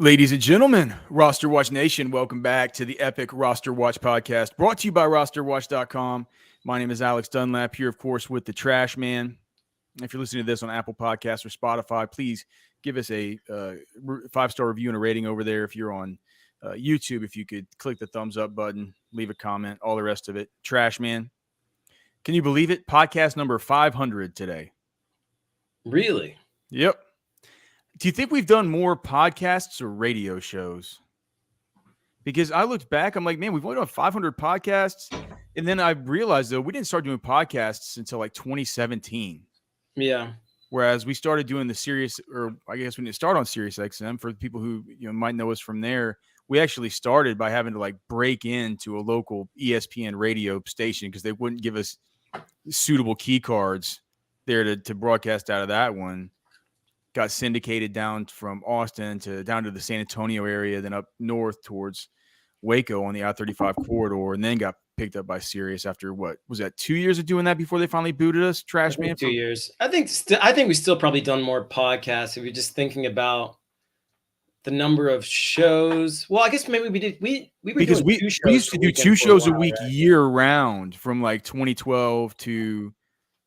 Ladies and gentlemen, RosterWatch Nation, welcome back to the epic RosterWatch Podcast, brought to you by RosterWatch.com. My name is Alex Dunlap, here, of course, with the Trashman. If you're listening to this on Apple Podcasts or Spotify, please give us a 5-star review and a rating over there. If you're on YouTube, if you could click the thumbs up button, leave a comment, all the rest of it. Trashman, can you believe it? Podcast number 500 today. Really? Yep. Do you think we've done more podcasts or radio shows? Because I looked back, I'm like, man, we've only done 500 podcasts. And then I realized, though, we didn't start doing podcasts until like 2017. Yeah. Whereas we started doing the Sirius, or I guess we didn't start on Sirius XM. For the people who might know us from there, we actually started by having to like break into a local ESPN radio station because they wouldn't give us suitable key cards there to broadcast out of that one. Got syndicated down from Austin down to the San Antonio area, then up north towards Waco on the I-35 corridor, and then got picked up by Sirius after what was that 2 years of doing that before they finally booted us? Trashman. 2 years. I think we still probably done more podcasts if you're just thinking about the number of shows. Well, I guess maybe we did. We used to do 2 shows a week year round from like 2012 to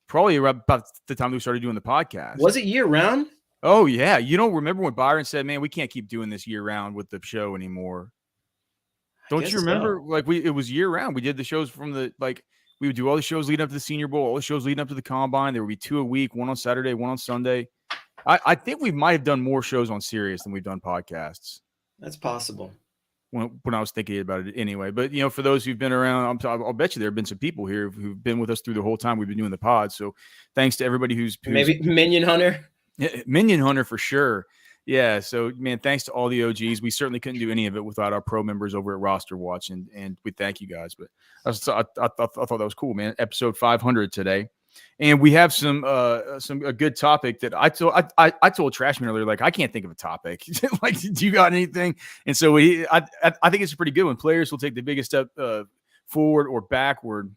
probably about the time we started doing the podcast. Was it year round? Oh, yeah. You don't remember when Byron said, man, we can't keep doing this year round with the show anymore. Don't you remember? So. It was year round. We did the shows from we would do all the shows leading up to the Senior Bowl, all the shows leading up to the Combine. There would be 2 a week, one on Saturday, one on Sunday. I think we might have done more shows on Sirius than we've done podcasts. That's possible. When I was thinking about it anyway. But, for those who've been around, I'll bet you there have been some people here who've been with us through the whole time we've been doing the pod. So thanks to everybody who's maybe Minion Hunter. Yeah, Minion Hunter for sure. Yeah. So, man, thanks to all the OGs. We certainly couldn't do any of it without our pro members over at RosterWatch, and we thank you guys. But I thought that was cool, man. Episode 500 today, and we have a good topic that I told Trashman earlier. Like, I can't think of a topic. Like, do you got anything? And so I think it's a pretty good one. Players will take the biggest step forward or backward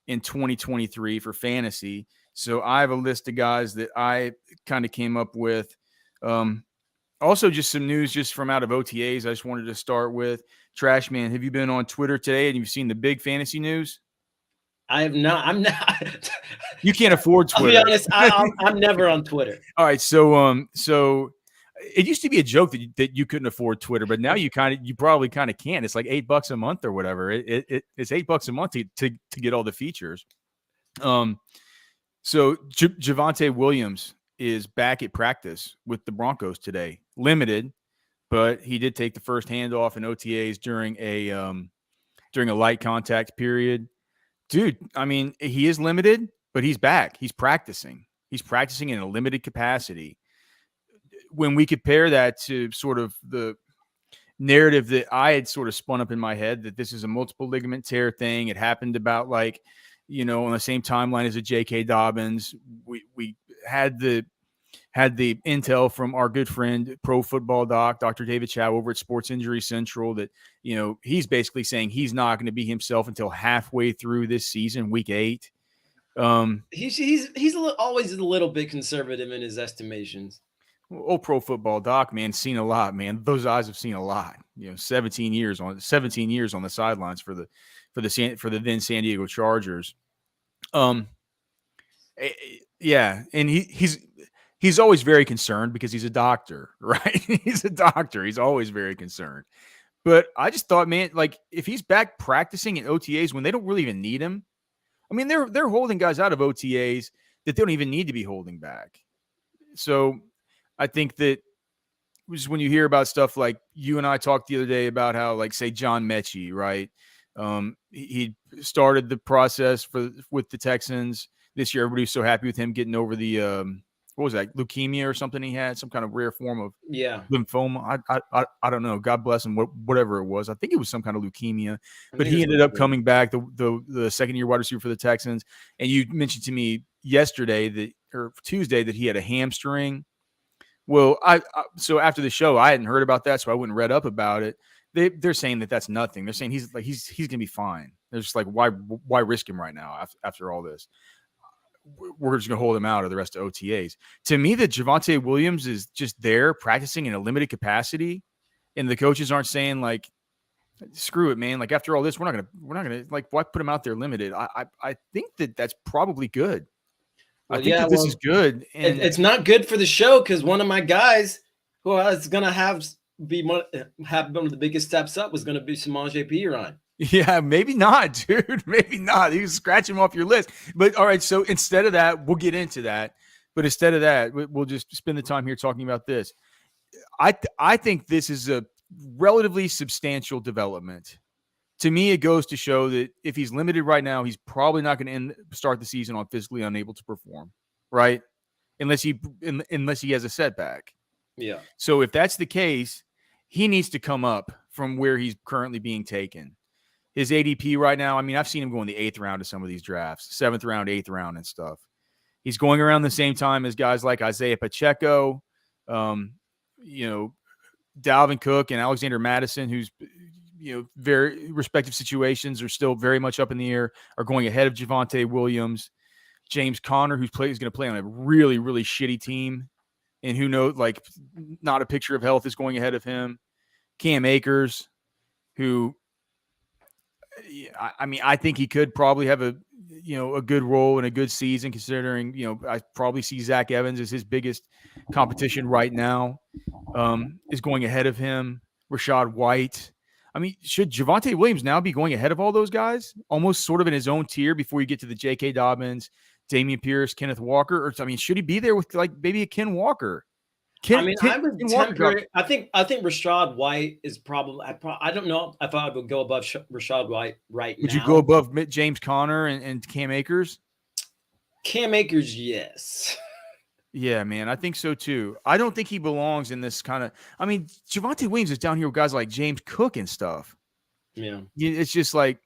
in 2023 for fantasy. So I have a list of guys that I kind of came up with. Also, just some news just from out of OTAs. I just wanted to start with Trashman. Have you been on Twitter today and you've seen the big fantasy news? I have not. I'm not. You can't afford Twitter. I'll be honest. I'm never on Twitter. All right. So it used to be a joke that you couldn't afford Twitter, but now you probably kind of can. It's like $8 a month or whatever. It's $8 a month to get all the features. So Javonte Williams is back at practice with the Broncos today. Limited, but he did take the first handoff in OTAs during a light contact period. Dude, I mean, he is limited, but he's back. He's practicing. He's practicing in a limited capacity. When we compare that to sort of the narrative that I had sort of spun up in my head that this is a multiple ligament tear thing, it happened about on the same timeline as a J.K. Dobbins. We had the intel from our good friend, pro football doc, Dr. David Chow over at Sports Injury Central that, he's basically saying he's not going to be himself until halfway through this season, week 8. He's always a little bit conservative in his estimations. Old pro football doc, man, seen a lot, man. Those eyes have seen a lot. 17 years on the sidelines for the then San Diego Chargers. Yeah, and he's always very concerned because he's a doctor, right? He's a doctor. He's always very concerned. But I just thought, man, like if he's back practicing in OTAs when they don't really even need him, I mean, they're holding guys out of OTAs that they don't even need to be holding back. So I think that just when you hear about stuff like you and I talked the other day about how, like, say, John Mechie, right? He started the process with the Texans this year. Everybody was so happy with him getting over the what was that, leukemia or something? He had some kind of rare form of lymphoma. I don't know. God bless him. Whatever it was, I think it was some kind of leukemia. But he ended up coming back, the second year wide receiver for the Texans. And you mentioned to me yesterday or Tuesday that he had a hamstring. Well, so after the show, I hadn't heard about that, so I wouldn't read up about it. They're saying that that's nothing. They're saying he's gonna be fine. They're just like, why risk him right now after all this? We're just gonna hold him out of the rest of OTAs. To me, that Javonte Williams is just there practicing in a limited capacity and the coaches aren't saying like, screw it, man. Like after all this, we're not gonna like why put him out there limited. I think that's probably good. Well, I think that this is good, and it's not good for the show because one of my guys who is gonna have one of the biggest steps up was gonna be Samaje Perine. Yeah, maybe not, dude. Maybe not. You scratch him off your list. But all right, so instead of that, we'll get into that. But instead of that, we'll just spend the time here talking about this. I think this is a relatively substantial development. To me, it goes to show that if he's limited right now, he's probably not going to start the season on physically unable to perform, right? Unless he has a setback. Yeah. So if that's the case, he needs to come up from where he's currently being taken. His ADP right now, I mean, I've seen him go in the 8th round of some of these drafts, 7th round, 8th round and stuff. He's going around the same time as guys like Isaiah Pacheco, Dalvin Cook and Alexander Madison, who's, very respective situations are still very much up in the air, are going ahead of Javonte Williams. James Conner, is going to play on a really, really shitty team. And who knows, like, not a picture of health, is going ahead of him. Cam Akers, who, I mean, I think he could probably have a good role and a good season, considering, I probably see Zach Evans as his biggest competition right now, is going ahead of him. Rashad White. I mean, should Javonte Williams now be going ahead of all those guys, almost sort of in his own tier before you get to the J.K. Dobbins, Dameon Pierce, Kenneth Walker? Or, I mean, should he be there with like maybe a Ken Walker? I think Rashad White is probably. I don't know if I would go above Rashad White right now. Would you go above James Conner and Cam Akers? Cam Akers, yes. Yeah, man, I think so too. I don't think he belongs in this kind of. I mean, Javonte Williams is down here with guys like James Cook and stuff. Yeah, it's just like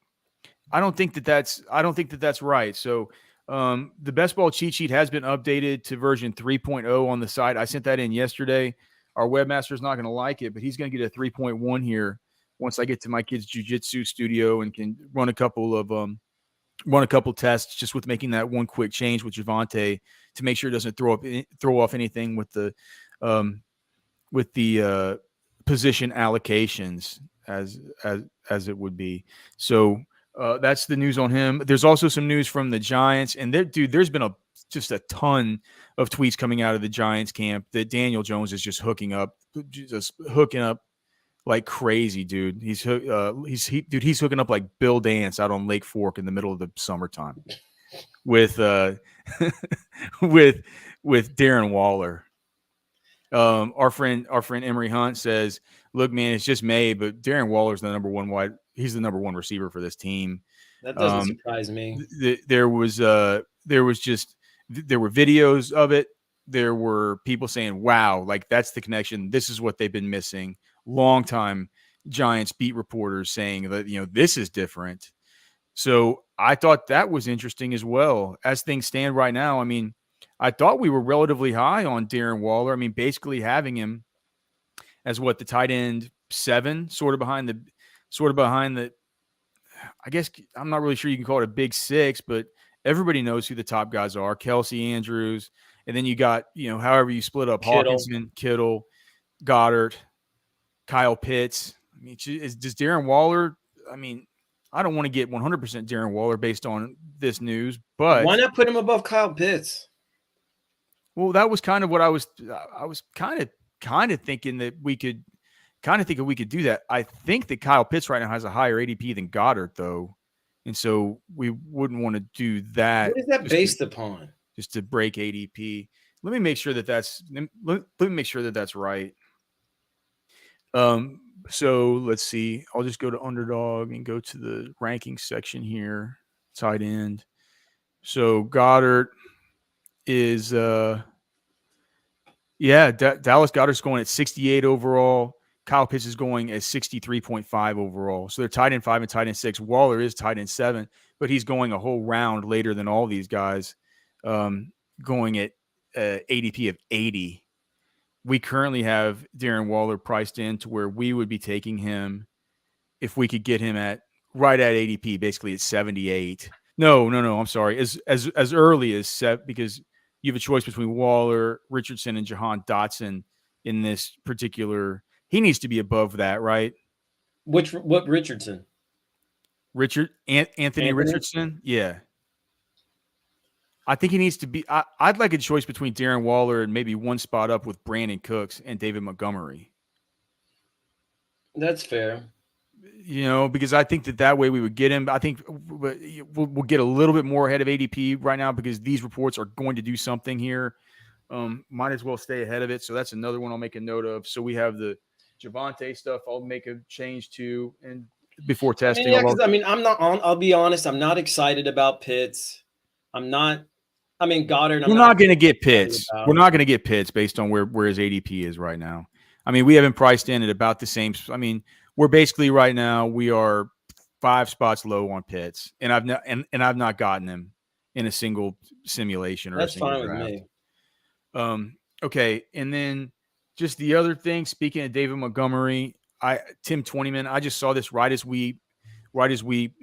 I don't think that's right. So. The best ball cheat sheet has been updated to version 3.0 on the site. I sent that in yesterday. Our webmaster is not going to like it, but he's going to get a 3.1 here once I get to my kid's jiu-jitsu studio and can run a couple tests just with making that one quick change with Javonte to make sure it doesn't throw off anything with the position allocations as it would be. So. That's the news on him. There's also some news from the Giants, and there's been just a ton of tweets coming out of the Giants camp that Daniel Jones is just hooking up like crazy, dude. He's hooking up like Bill Dance out on Lake Fork in the middle of the summertime with with Darren Waller. Our friend Emery Hunt says, "Look, man, it's just May, but Darren Waller's the number one He's the number one receiver for this team." That doesn't surprise me. There were videos of it. There were people saying, "Wow, like that's the connection. This is what they've been missing." Longtime Giants beat reporters saying that this is different. So I thought that was interesting as well. As things stand right now, I mean, I thought we were relatively high on Darren Waller. I mean, basically having him as the tight end 7, sort of behind the. I guess I'm not really sure you can call it a big 6, but everybody knows who the top guys are: Kelsey, Andrews, and then you got however you split up Hawkinson, Kittle, Goddard, Kyle Pitts. I mean, does Darren Waller? I mean, I don't want to get 100% Darren Waller based on this news, but why not put him above Kyle Pitts? Well, that was kind of what I was kind of thinking that we could. We could do that. I think that Kyle Pitts right now has a higher ADP than Goddard, though, and so we wouldn't want to do that. What is that based upon? Just to break ADP. Let me make sure that that's right. So let's see. I'll just go to Underdog and go to the ranking section here. Tight end. So Goddard is Dallas Goddard's going at 68 overall. Kyle Pitts is going at 63.5 overall. So they're tight end 5 and tight end 6. Waller is tight end 7, but he's going a whole round later than all these guys, going at ADP of 80. We currently have Darren Waller priced in to where we would be taking him if we could get him right at ADP, basically at 78. No. I'm sorry. As early as 7, because you have a choice between Waller, Richardson, and Jahan Dotson in this particular he needs to be above that, right? What Richardson? Anthony Richardson? Yeah. I think he needs to be. I'd like a choice between Darren Waller and maybe one spot up with Brandon Cooks and David Montgomery. That's fair. Because I think that way we would get him. I think we'll get a little bit more ahead of ADP right now because these reports are going to do something here. Might as well stay ahead of it. So that's another one I'll make a note of. So we have the Javonte stuff. I'll make a change to and before testing. Because I'll be honest. I'm not excited about Pitts. I'm not. Goddard. We're not going to get Pitts. We're not going to get Pitts based on where his ADP is right now. We haven't priced in at about the same. We're basically right now we are 5 spots low on Pitts, and I've not gotten him in a single simulation or that's a single fine draft. With me. Okay, and then just the other thing. Speaking of David Montgomery, Tim Twentyman. I just saw this right as we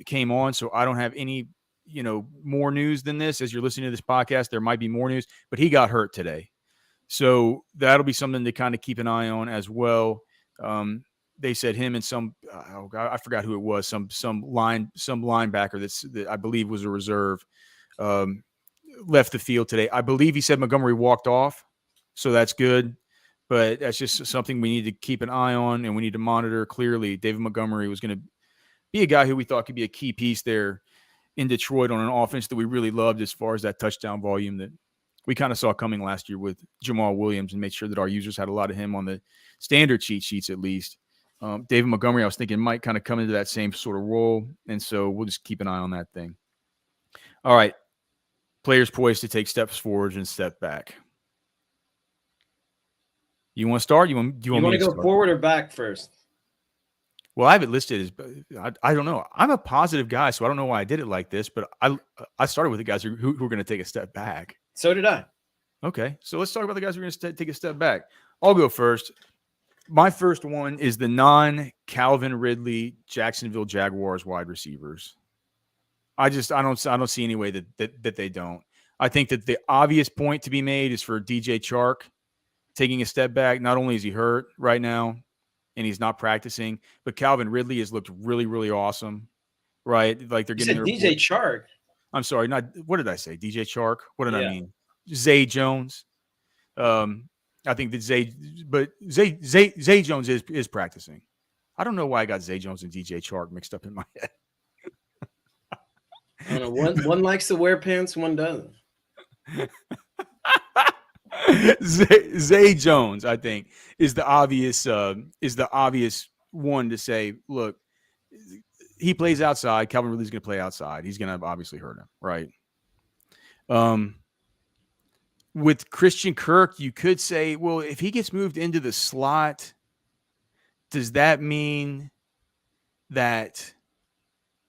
came on, so I don't have any more news than this. As you're listening to this podcast, there might be more news, but he got hurt today. So that'll be something to kind of keep an eye on as well. They said him and I forgot who it was, some linebacker that I believe was a reserve, left the field today. I believe he said Montgomery walked off, so that's good. But that's just something we need to keep an eye on, and we need to monitor. Clearly, David Montgomery was going to be a guy who we thought could be a key piece there in Detroit on an offense that we really loved as far as that touchdown volume that we kind of saw coming last year with Jamal Williams, and made sure that our users had a lot of him on the standard cheat sheets at least. David Montgomery, I was thinking, might kind of come into that same sort of role, and so we'll just keep an eye on that thing. All right. Players poised to take steps forward and step back. You want to start? You want to go forward or back first? Well, I have it listed as I don't know. I'm a positive guy, so I don't know why I did it like this, but I started with the guys who are going to take a step back. So did I. Okay, so let's talk about the guys who are going to take a step back. I'll go first. My first one is the non-Calvin Ridley Jacksonville Jaguars wide receivers. I don't see any way that they don't. I think that the obvious point to be made is for DJ Chark taking a step back. Not only is he hurt right now and he's not practicing, but Calvin Ridley has looked really, really awesome, right? Like they're getting DJ Chark. I'm sorry, what did I say? DJ Chark? What did I mean? Zay Jones. I think that Zay Jones is practicing. I don't know why I got Zay Jones and DJ Chark mixed up in my head. I don't know. One likes to wear pants, one doesn't. Zay Jones, I think, is the obvious one to say, look, he plays outside. Calvin Ridley's going to play outside. He's going to obviously hurt him, right? With Christian Kirk, you could say, well, if he gets moved into the slot, does that mean that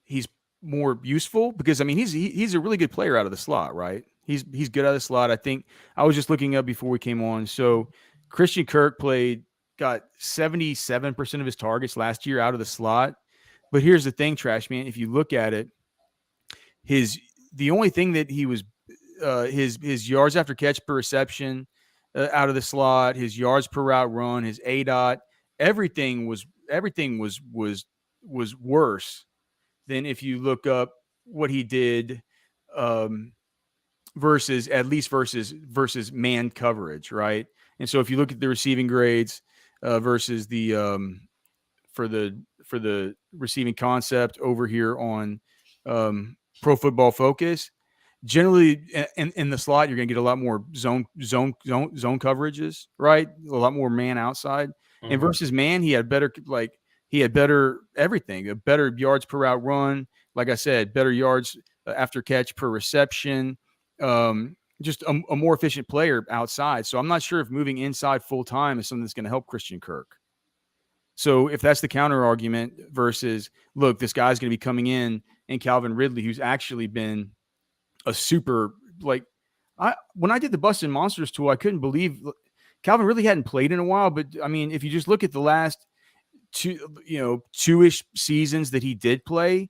he's more useful? Because he's a really good player out of the slot, right? He's good out of the slot. I think I was just looking up before we came on. So Christian Kirk got 77% of his targets last year out of the slot. But here's the thing, Trash Man. If you look at it, the only thing that he was his yards after catch per reception out of the slot, his yards per route run, his ADOT, everything was worse than if you look up what he did versus man coverage, right? And so if you look at the receiving grades versus the for the receiving concept over here on Pro Football Focus, generally in the slot you're going to get a lot more zone coverages, right? A lot more man outside. Mm-hmm. And versus man, he had better everything, a better yards per route run. Like I said, better yards after catch per reception. Just a more efficient player outside. So I'm not sure if moving inside full time is something that's going to help Christian Kirk. So if that's the counter argument versus, look, this guy's going to be coming in and Calvin Ridley, who's actually been a super, when I did the Bustin' Monsters tool, I couldn't believe Calvin Ridley hadn't played in a while. But if you just look at the last two-ish seasons that he did play,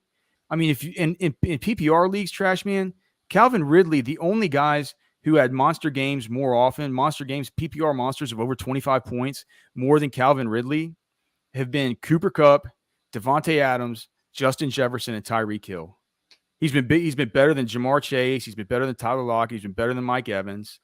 if you in PPR leagues, Trash Man, Calvin Ridley, the only guys who had monster games more often, PPR monsters of over 25 points, more than Calvin Ridley, have been Cooper Kupp, Devontae Adams, Justin Jefferson, and Tyreek Hill. He's been big. He's been better than Jamar Chase. He's been better than Tyler Lockett. He's been better than Mike Evans.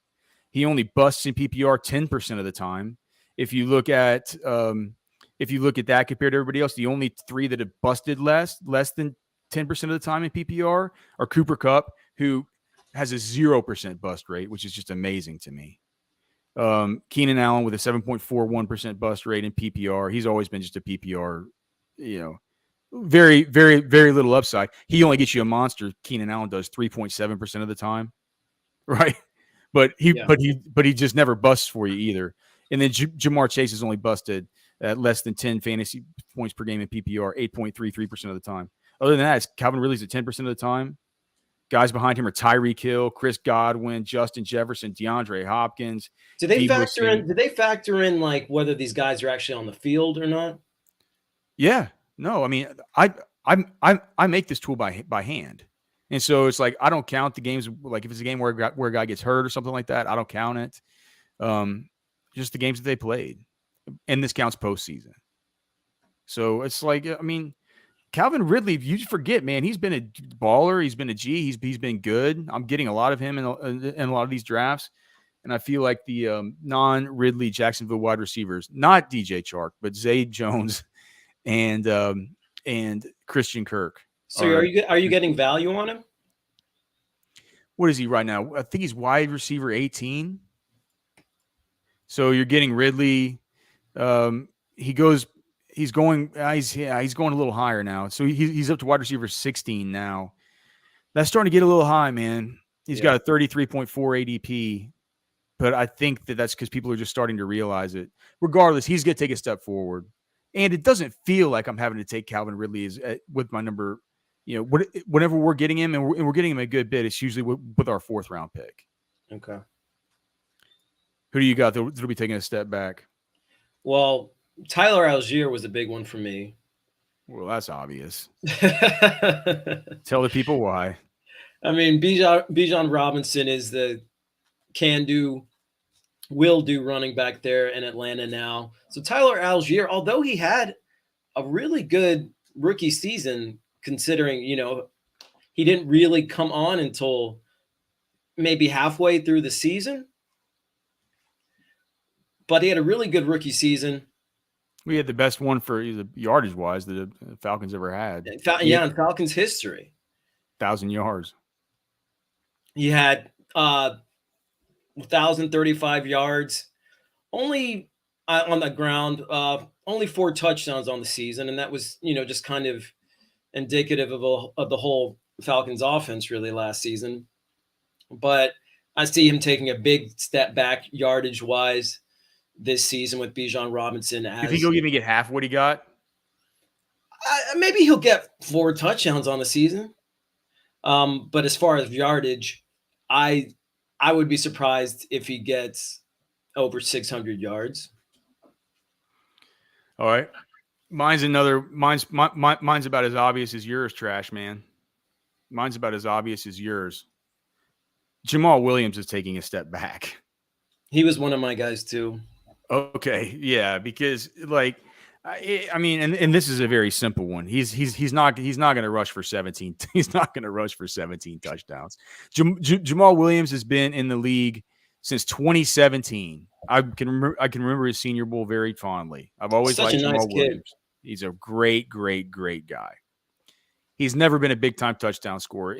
He only busts in PPR 10% of the time. If you look at that compared to everybody else, the only three that have busted less than 10% of the time in PPR are Cooper Kupp, who has a 0% bust rate, which is just amazing to me. Keenan Allen with a 7.41% bust rate in PPR. He's always been just a PPR, very, very, very little upside. He only gets you a monster. Keenan Allen does 3.7% of the time, right? But he just never busts for you either. And then Jamar Chase is only busted at less than 10 fantasy points per game in PPR, 8.33% of the time. Other than that, Calvin Ridley's at 10% of the time. Guys behind him are Tyreek Hill, Chris Godwin, Justin Jefferson, DeAndre Hopkins. Do they factor in like whether these guys are actually on the field or not? Yeah. No, I mean, I make this tool by hand. And so it's like I don't count the games. Like if it's a game where a guy gets hurt or something like that, I don't count it. Just the games that they played, and this counts postseason. So it's like, I mean, Calvin Ridley, you forget, man, he's been a baller. He's been a G. He's been good. I'm getting a lot of him in a lot of these drafts, and I feel like the non-Ridley Jacksonville wide receivers, not DJ Chark, but Zay Jones and Christian Kirk. So are you getting value on him? What is he right now? I think he's wide receiver 18. So you're getting Ridley. He's going a little higher now. So he's up to wide receiver 16 now. That's starting to get a little high, man. He's got a 33.4 ADP, but I think that's because people are just starting to realize it. Regardless, he's going to take a step forward. And it doesn't feel like I'm having to take Calvin Ridley with my number. Whenever we're getting him, and we're getting him a good bit, it's usually with our 4th round pick. Okay. Who do you got that'll be taking a step back? Well, Tyler Algier was a big one for me. Well, that's obvious. Tell the people why. I mean, Bijan Robinson is the can-do, will-do running back there in Atlanta now. So Tyler Algier, although he had a really good rookie season, considering, he didn't really come on until maybe halfway through the season. But he had a really good rookie season. We had the best one for yardage-wise that the Falcons ever had. In Falcons history. 1,000 yards. He had 1,035 yards, only on the ground, only 4 touchdowns on the season, and that was, just kind of indicative of the whole Falcons offense really last season. But I see him taking a big step back yardage-wise this season with Bijan Robinson. You think he'll even get half what he got? Maybe he'll get 4 touchdowns on the season. But as far as yardage, I would be surprised if he gets over 600 yards. All right. Mine's about as obvious as yours, Trash Man. Mine's about as obvious as yours. Jamal Williams is taking a step back. He was one of my guys too. Okay, yeah, because I mean, and this is a very simple one. He's not going to rush for 17. He's not going to rush for 17 touchdowns. Jamal Williams has been in the league since 2017. I can remember his Senior Bowl very fondly. I've always liked Jamal Williams. He's a great, great, great guy. He's never been a big time touchdown scorer.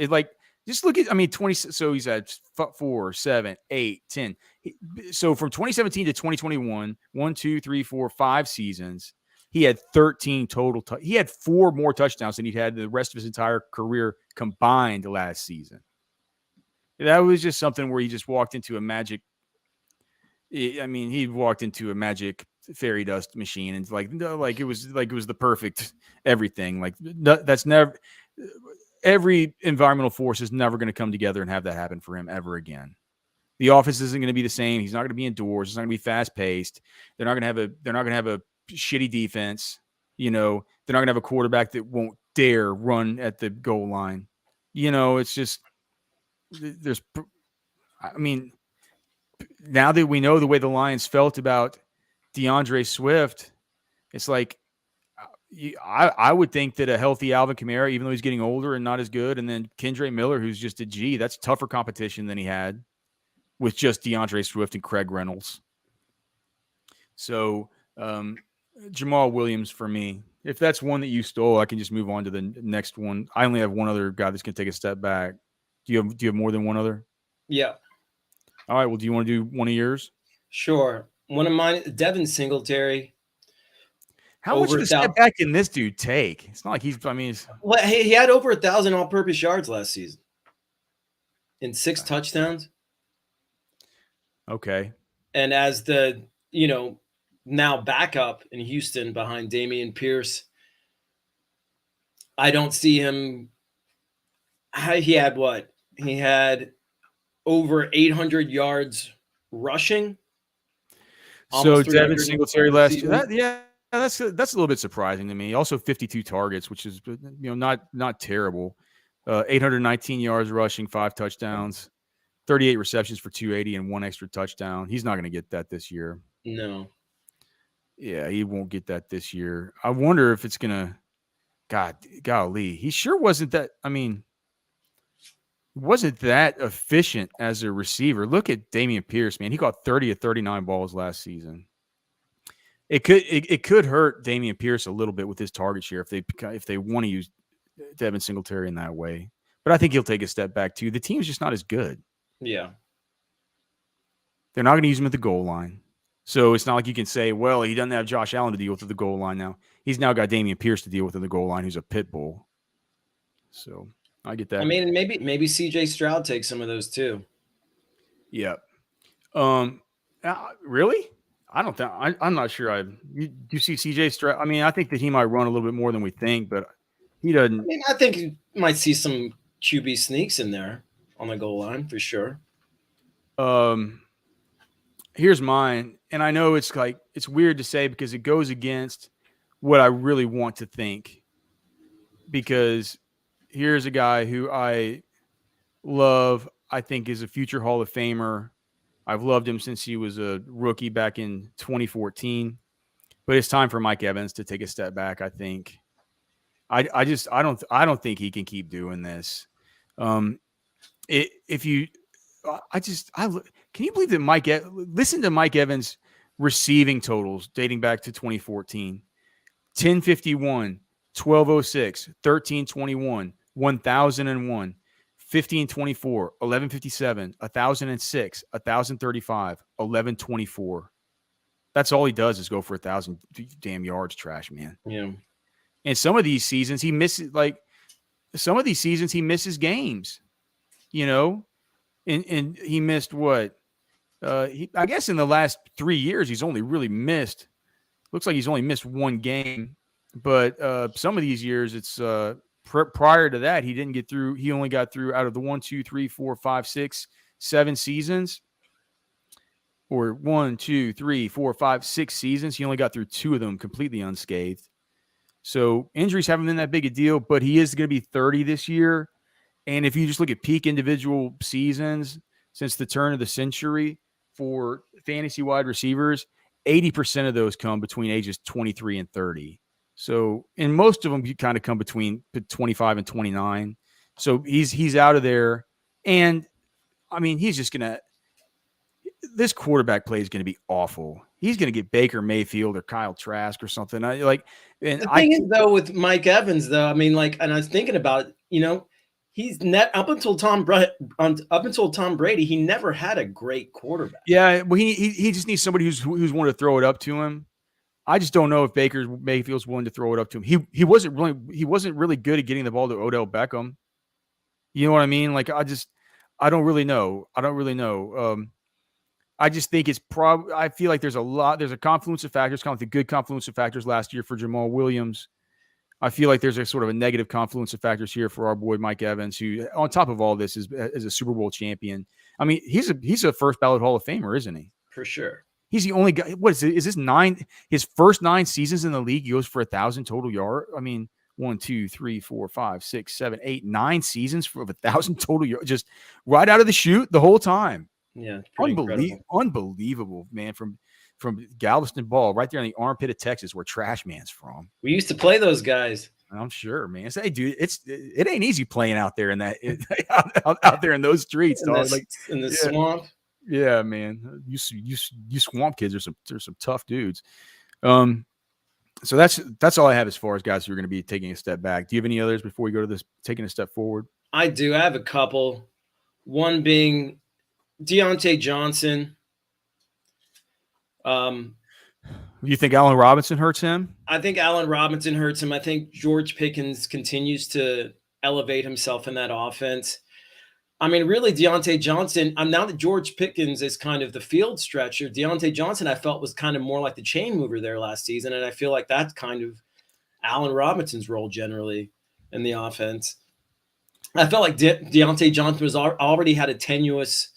Just look at, 20. So he's at 4, 7, 8, 10. So from 2017 to 2021, 1, 2, 3, 4, 5 seasons, he had 13 total. He had 4 more touchdowns than he'd had the rest of his entire career combined last season. That was just something where he just walked into a magic. He walked into a magic fairy dust machine, and it was the perfect everything. That's never. Every environmental force is never going to come together and have that happen for him ever again. The offense isn't going to be the same. He's not going to be indoors. It's not going to be fast paced. They're not going to have a shitty defense. They're not going to have a quarterback that won't dare run at the goal line. It's just now that we know the way the Lions felt about DeAndre Swift, it's like I would think that a healthy Alvin Kamara, even though he's getting older and not as good, and then Kendre Miller, who's just a G, that's tougher competition than he had with just DeAndre Swift and Craig Reynolds. So Jamal Williams for me. If that's one that you stole, I can just move on to the next one. I only have one other guy that's going to take a step back. Do you have more than one other? Yeah. All right. Well, do you want to do one of yours? Sure. One of mine, Devin Singletary. How much of a step back can this dude take? It's not like well, he had over 1,000 all-purpose yards last season in 6 touchdowns. Okay. And as the, now backup in Houston behind Dameon Pierce, I don't see him. He had what? He had over 800 yards rushing. So Devin Singletary last year, that's a little bit surprising to me. Also 52 targets, which is not terrible. 819 yards rushing, 5 touchdowns, 38 receptions for 280 and 1 extra touchdown. He's not going to get that this year. No. Yeah, he won't get that this year. I wonder if it's going to golly. He sure wasn't that wasn't that efficient as a receiver. Look at Dameon Pierce, man. He caught 30 of 39 balls last season. It could hurt Dameon Pierce a little bit with his target share if they want to use Devin Singletary in that way. But I think he'll take a step back too. The team's just not as good. Yeah. They're not going to use him at the goal line. So it's not like you can say, well, he doesn't have Josh Allen to deal with at the goal line now. He's now got Dameon Pierce to deal with at the goal line, who's a pit bull. So I get that. I mean, maybe CJ Stroud takes some of those too. Yeah. Really? I don't think I'm not sure. Do you see CJ Stroud? I mean, I think that he might run a little bit more than we think, but he doesn't. I mean, I think you might see some QB sneaks in there on the goal line for sure. Here's mine, and I know it's weird to say because it goes against what I really want to think. Because here's a guy who I love, I think is a future Hall of Famer. I've loved him since he was a rookie back in 2014. But it's time for Mike Evans to take a step back, I think. I don't think he can keep doing this. Can you believe that listen to Mike Evans' receiving totals dating back to 2014. 1051, 1206, 1321, 1001, 1524, 1157, 1006, 1035, 1124. That's all he does is go for 1,000 damn yards, trash man. Yeah. And some of these seasons he misses games, and he missed what? I guess in the last 3 years, he's only really missed. Looks like he's only missed 1 game, but some of these years, it's prior to that, he didn't get through. He only got through out of the 1, 2, 3, 4, 5, 6, 7 seasons, or 1, 2, 3, 4, 5, 6 seasons. He only got through 2 of them completely unscathed. So injuries haven't been that big a deal, but he is going to be 30 this year. And if you just look at peak individual seasons since the turn of the century for fantasy wide receivers, 80% of those come between ages 23 and 30. So, and most of them kind of come between 25 and 29. So he's out of there. And I mean, he's just going to, this quarterback play is going to be awful. He's going to get Baker Mayfield or Kyle Trask or something. The thing is, though, with Mike Evans, though, I mean, and I was thinking about it, he's up until Tom Brady, he never had a great quarterback. Yeah, well, he just needs somebody who's willing to throw it up to him. I just don't know if Baker Mayfield's willing to throw it up to him. He wasn't really good at getting the ball to Odell Beckham. You know what I mean? I don't really know. I just think it's I feel like there's a confluence of factors, kind of the good confluence of factors last year for Jamal Williams. I feel like there's a sort of a negative confluence of factors here for our boy Mike Evans, who, on top of all this, is a Super Bowl champion. I mean, he's a first ballot Hall of Famer, isn't he? For sure. He's the only guy. What is it? Is this his first 9 seasons in the league? He goes for 1,000 total yards. I mean, 1, 2, 3, 4, 5, 6, 7, 8, 9 seasons for 1,000 total yards, just right out of the chute the whole time. Yeah, unbelievable, man. From from Galveston Ball, right there in the armpit of Texas, where Trashman's from. We used to play those guys. I'm sure, man. Say, dude, it ain't easy playing out there in that out there in those streets, dog. In the swamp. Yeah, man. You swamp kids are some tough dudes. So that's all I have as far as guys who are going to be taking a step back. Do you have any others before we go to this taking a step forward? I do. I have a couple. One being Deontay Johnson. You think Allen Robinson hurts him? I think Allen Robinson hurts him. I think George Pickens continues to elevate himself in that offense. I mean, really, Deontay Johnson, now that George Pickens is kind of the field stretcher, Deontay Johnson, I felt, was kind of more like the chain mover there last season. And I feel like that's kind of Allen Robinson's role generally in the offense. I felt like Deontay Johnson was already had a tenuous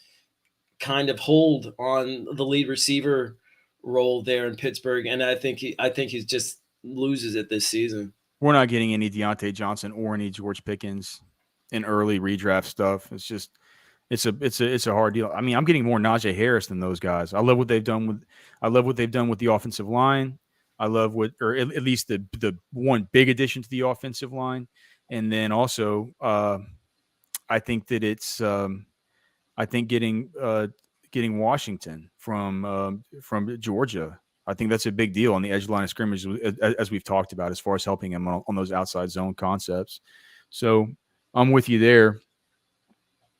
kind of hold on the lead receiver role there in Pittsburgh, and I think he just loses it this season. We're not getting any Deontay Johnson or any George Pickens in early redraft stuff. It's just it's a hard deal. I mean, I'm getting more Najee Harris than those guys. I love what they've done with the offensive line. I love or at least the one big addition to the offensive line, and then also I think that it's I think getting Washington from Georgia. I think that's a big deal on the edge line of scrimmage, as we've talked about, as far as helping him on those outside zone concepts. So I'm with you there.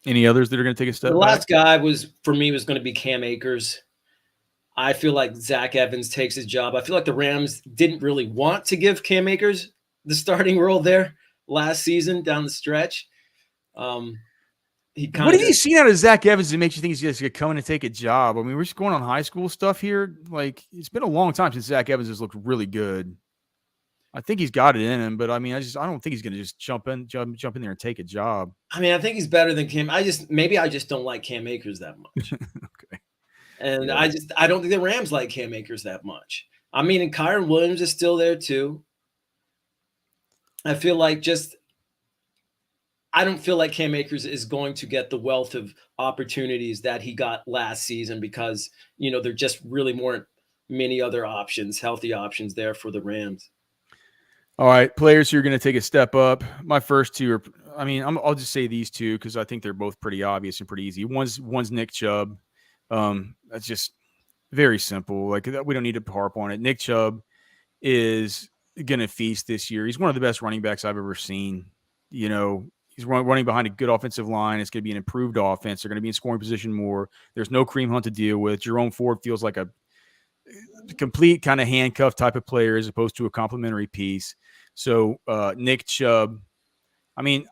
Any others that are going to take a step back? The last guy was going to be Cam Akers. I feel like Zach Evans takes his job. I feel like the Rams didn't really want to give Cam Akers the starting role there last season down the stretch. What have you seen out of Zach Evans that makes you think he's just going to come in and take a job? I mean, we're just going on high school stuff here. Like, it's been a long time since Zach Evans has looked really good. I think he's got it in him, but I mean, I don't think he's going to just jump in there and take a job. I mean, I think he's better than Cam. I just don't like Cam Akers that much. Okay. And yeah. I don't think the Rams like Cam Akers that much. I mean, and Kyron Williams is still there too. I feel like I don't feel like Cam Akers is going to get the wealth of opportunities that he got last season because, there just really weren't many other options, healthy options there for the Rams. All right, players who are going to take a step up. My first two are, I'll just say these two because I think they're both pretty obvious and pretty easy. One's Nick Chubb. That's just very simple. Like, we don't need to harp on it. Nick Chubb is going to feast this year. He's one of the best running backs I've ever seen. He's running behind a good offensive line. It's going to be an improved offense. They're going to be in scoring position more. There's no Kareem Hunt to deal with. Jerome Ford feels like a complete kind of handcuff type of player as opposed to a complementary piece. So Nick Chubb, I'm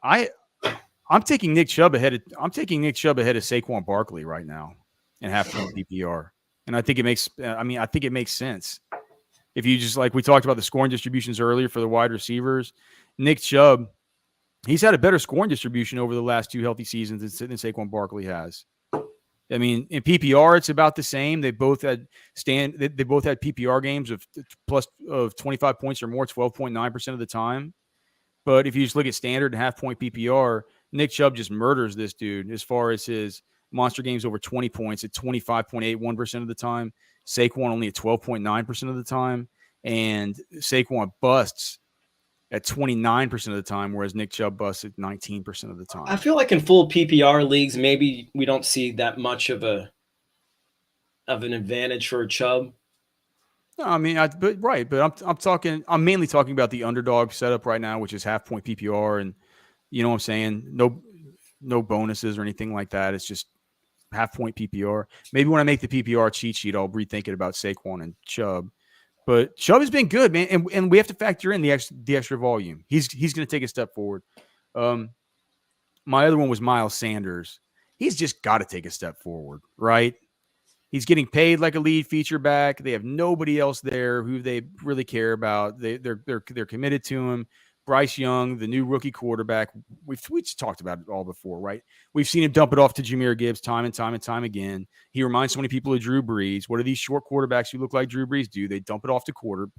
taking Nick Chubb ahead of Saquon Barkley right now in half-point PPR. And I think it makes sense. If you just, like we talked about the scoring distributions earlier for the wide receivers, Nick Chubb, he's had a better scoring distribution over the last two healthy seasons than Saquon Barkley has. I mean, in PPR, it's about the same. They both had PPR games of 25 points or more 12.9% of the time. But if you just look at standard and half-point PPR, Nick Chubb just murders this dude as far as his monster games over 20 points at 25.81% of the time. Saquon only at 12.9% of the time. And Saquon busts at 29% of the time, whereas Nick Chubb busts at 19% of the time. I feel like in full PPR leagues, maybe we don't see that much of an advantage for Chubb. No, I'm mainly talking about the underdog setup right now, which is half-point PPR, and you know what I'm saying? No bonuses or anything like that. It's just half-point PPR. Maybe when I make the PPR cheat sheet, I'll rethink it about Saquon and Chubb. But Chubb has been good, man, and we have to factor in the extra volume. He's going to take a step forward. My other one was Miles Sanders. He's just got to take a step forward, right? He's getting paid like a lead feature back. They have nobody else there who they really care about. They're committed to him. Bryce Young, the new rookie quarterback, we just talked about it all before, right? We've seen him dump it off to Jahmyr Gibbs time and time again. He reminds so many people of Drew Brees. What do these short quarterbacks who look like Drew Brees do? They dump it off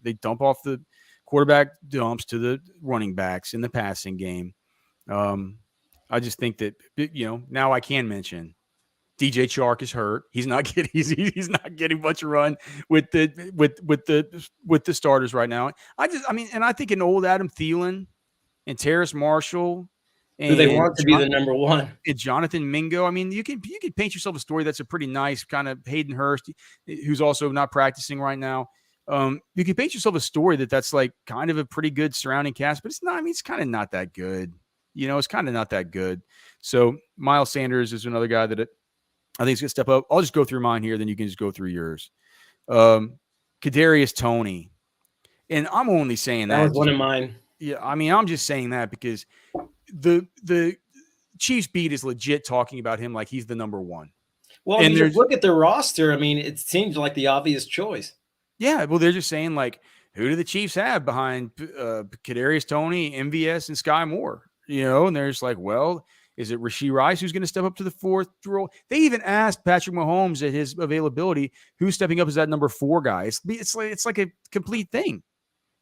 they dump off the quarterback dumps to the running backs in the passing game. I just think that, now I can mention DJ Chark is hurt. He's not getting much run with the starters right now. And I think an old Adam Thielen and Terrace Marshall Who they and want to be the number one. and Jonathan Mingo. I mean, you can paint yourself a story that's a pretty nice kind of Hayden Hurst, who's also not practicing right now. You can paint yourself a story that's like kind of a pretty good surrounding cast, but it's not. I mean, it's kind of not that good. It's kind of not that good. So Miles Sanders is another guy that I think is going to step up. I'll just go through mine here, then you can just go through yours. Kadarius Toney, and I'm only saying that was one of mine. Yeah, I mean, I'm just saying that because the Chiefs beat is legit talking about him like he's the number one. Well, and you look at the roster. I mean, it seems like the obvious choice. Yeah, well, they're just saying like, who do the Chiefs have behind Kadarius Toney, MVS, and Sky Moore? And they're just like, well, is it Rashee Rice who's going to step up to the fourth role? They even asked Patrick Mahomes at his availability, who's stepping up as that number 4 guy. It's like a complete thing.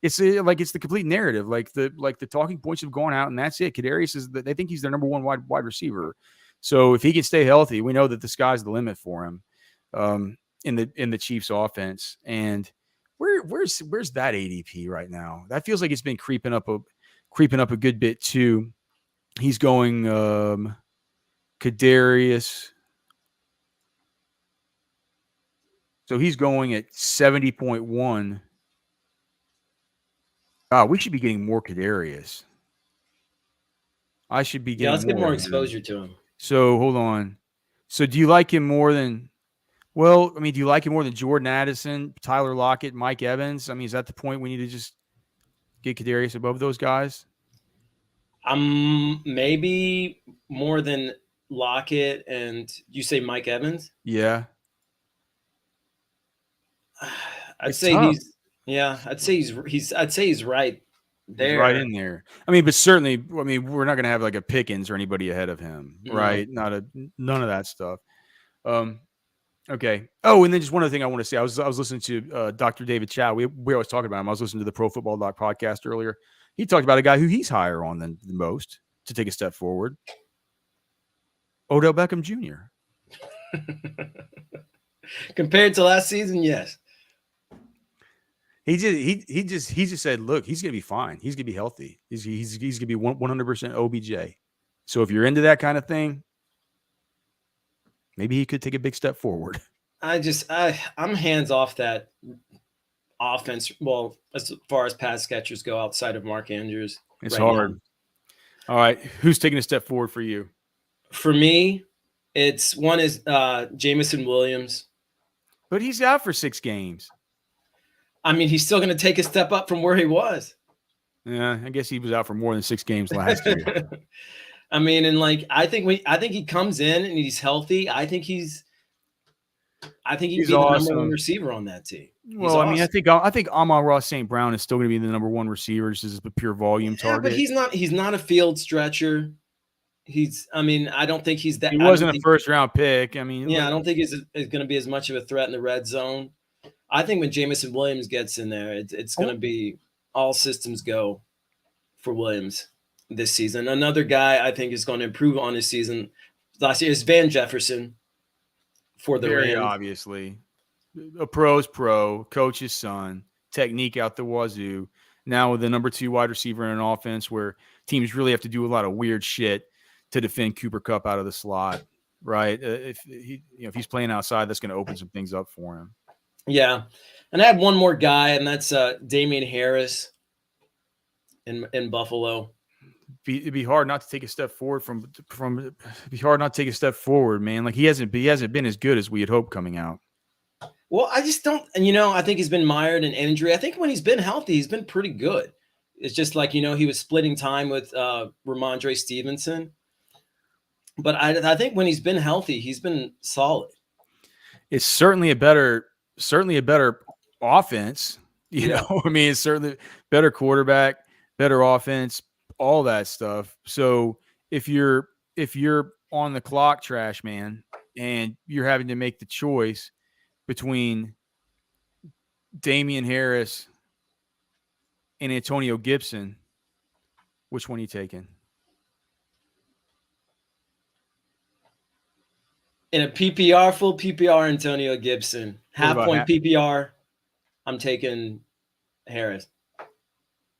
It's the complete narrative. Like the talking points have gone out, and that's it. Kadarius is they think he's their number 1 wide receiver. So if he can stay healthy, we know that the sky's the limit for him in the Chiefs offense. And where's that ADP right now? That feels like it's been creeping up a good bit too. He's going Kadarius. So he's going at 70.1. We should be getting more Kadarius. I should be getting let's get more exposure to him. So hold on. So do you like him more than do you like him more than Jordan Addison, Tyler Lockett, Mike Evans? I mean, is that the point we need to just get Kadarius above those guys? Maybe more than Lockett and you say Mike Evans? Yeah. I'd say he's right there. He's right in there. I mean, but certainly, we're not going to have like a Pickens or anybody ahead of him, right? None of that stuff. Okay. Oh, and then just one other thing I want to say. I was listening to Dr. David Chow. We always talk about him. I was listening to the Pro Football Doc podcast earlier. He talked about a guy who he's higher on than most to take a step forward. Odell Beckham Jr. Compared to last season, yes. He just said, look, he's gonna be fine. He's gonna be healthy. He's gonna be 100% OBJ. So if you're into that kind of thing, maybe he could take a big step forward. I'm hands off that offense. Well, as far as pass catchers go, outside of Mark Andrews, it's hard. Now. All right, who's taking a step forward for you? For me, one is Jameson Williams, but he's out for 6 games. I mean, he's still going to take a step up from where he was. Yeah, I guess he was out for more than 6 games last year. I mean, and like I think he comes in and he's healthy. I think he'd be the number 1 receiver on that team. Well, I mean, I think Amon-Ra St. Brown is still going to be the number 1 receiver. This is a pure volume target. But he's not a field stretcher. I don't think he's that. He wasn't a first-round pick. I mean, I don't think he's going to be as much of a threat in the red zone. I think when Jameson Williams gets in there, it's going to be all systems go for Williams this season. Another guy I think is going to improve on his season last year is Van Jefferson for the Rams. Obviously. A pro's pro, coach's son, technique out the wazoo. Now with the number 2 wide receiver in an offense where teams really have to do a lot of weird shit to defend Cooper Kupp out of the slot, right? If he's playing outside, that's going to open some things up for him. Yeah. And I had one more guy, and that's Damian Harris in Buffalo. It'd be hard not to take a step forward it'd be hard not to take a step forward, man. Like he hasn't been as good as we had hoped coming out. Well, I just don't, and I think he's been mired in injury. I think when he's been healthy, he's been pretty good. It's just like, he was splitting time with Ramondre Stevenson. But I think when he's been healthy, he's been solid. It's certainly a better offense. I mean, it's certainly better quarterback, better offense, all that stuff. So if you're on the clock, trash man, and you're having to make the choice between Damian Harris and Antonio Gibson, which one are you taking? In a PPR, full PPR, Antonio Gibson. Half point PPR, I'm taking Harris.